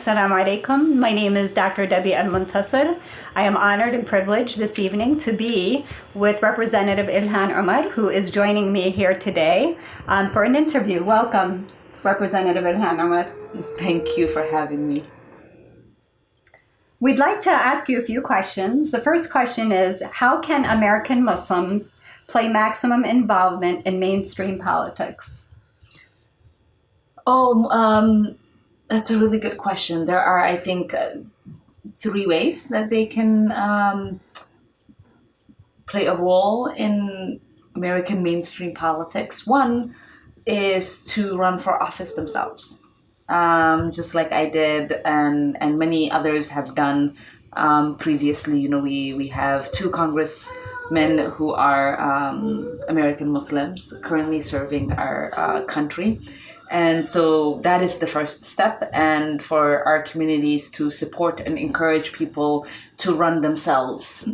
Assalamu alaikum. My name is Dr. Debbie Al-Muntasir. I am honored and privileged this evening to be with Representative Ilhan Omar, who is joining me here today for an interview. Welcome, Representative Ilhan Omar. Thank you for having me. We'd like to ask you a few questions. The first question is, how can American Muslims play maximum involvement in mainstream politics? That's a really good question. There are, I think, three ways that they can play a role in American mainstream politics. One is to run for office themselves, just like I did and many others have done previously. You know, we have two congressmen who are American Muslims currently serving our country. And so that is the first step, and for our communities to support and encourage people to run themselves.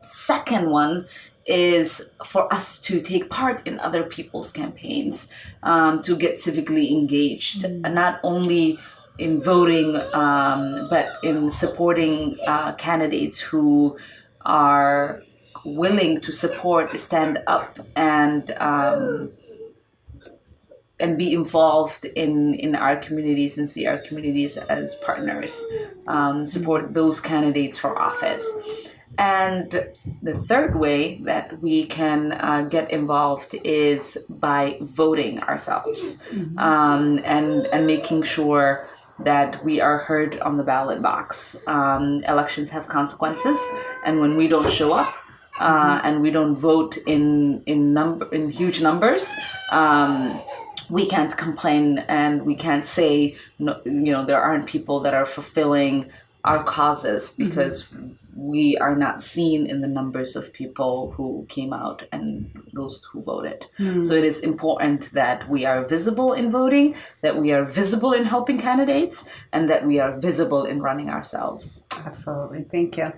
Second one is for us to take part in other people's campaigns, to get civically engaged, not only in voting, but in supporting candidates who are willing to support, stand up, and be involved in our communities and see our communities as partners, support those candidates for office. And the third way that we can get involved is by voting ourselves, and making sure that we are heard on the ballot box. Elections have consequences, and when we don't show up and we don't vote in huge numbers, we can't complain and we can't say, no, you know, there aren't people that are fulfilling our causes because we are not seen in the numbers of people who came out and those who voted. So it is important that we are visible in voting, that we are visible in helping candidates, and that we are visible in running ourselves. Absolutely. Thank you.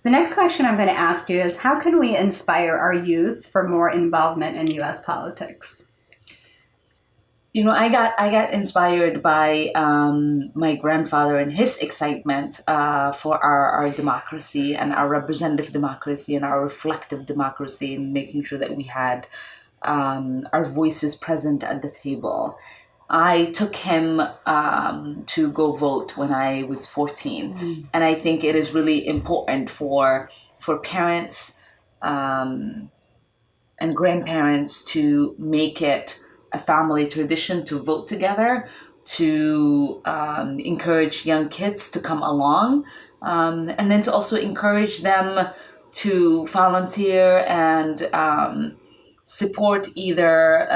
The next question I'm going to ask you is, how can we inspire our youth for more involvement in U.S. politics? You know, I got inspired by my grandfather and his excitement for our democracy and our representative democracy and our reflective democracy, and making sure that we had our voices present at the table. I took him to go vote when I was 14, and I think it is really important for parents and grandparents to make it a family tradition to vote together, to encourage young kids to come along, and then to also encourage them to volunteer and support either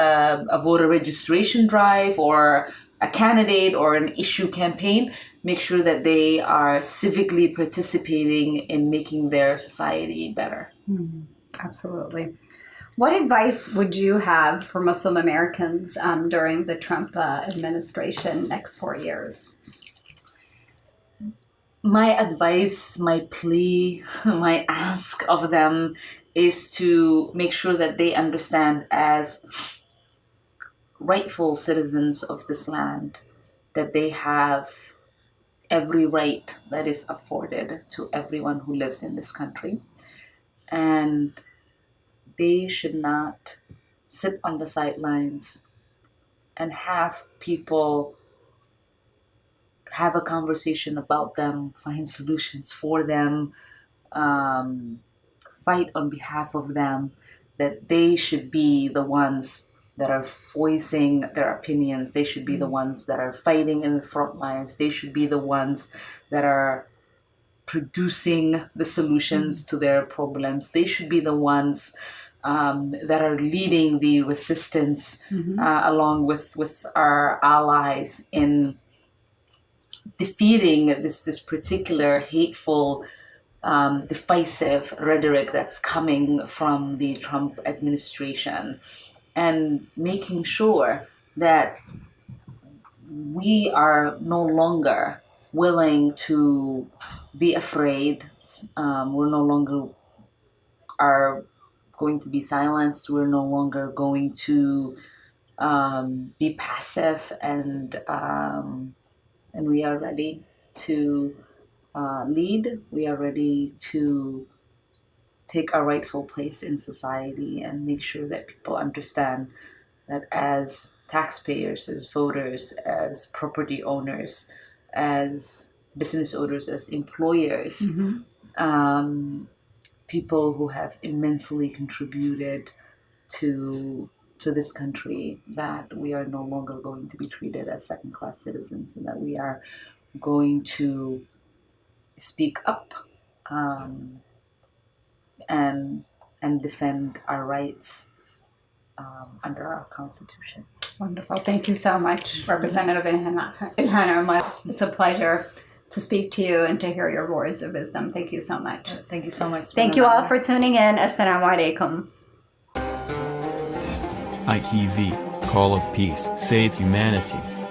a voter registration drive or a candidate or an issue campaign. Make sure that they are civically participating in making their society better. Absolutely. What advice would you have for Muslim Americans during the Trump administration next 4 years? My advice, my plea, my ask of them is to make sure that they understand, as rightful citizens of this land, that they have every right that is afforded to everyone who lives in this country. And they should not sit on the sidelines and have people have a conversation about them, find solutions for them, fight on behalf of them, that they should be the ones that are voicing their opinions. They should be the ones that are fighting in the front lines. They should be the ones that are producing the solutions to their problems. They should be the ones that are leading the resistance along with our allies in defeating this particular hateful, divisive rhetoric that's coming from the Trump administration, and making sure that we are no longer willing to be afraid. We're no longer are going to be silenced. We're no longer going to be passive, and we are ready to lead. We are ready to take our rightful place in society and make sure that people understand that as taxpayers, as voters, as property owners, as business owners, as employers, people who have immensely contributed to this country, that we are no longer going to be treated as second-class citizens, and that we are going to speak up and defend our rights under our Constitution. Wonderful. Thank you so much, Representative Ilhan Omar. It's a pleasure to speak to you and to hear your words of wisdom. Thank you so much. Thank you so much. Thank you all for tuning in. Assalamu alaikum. ITV, Call of Peace, Save Humanity.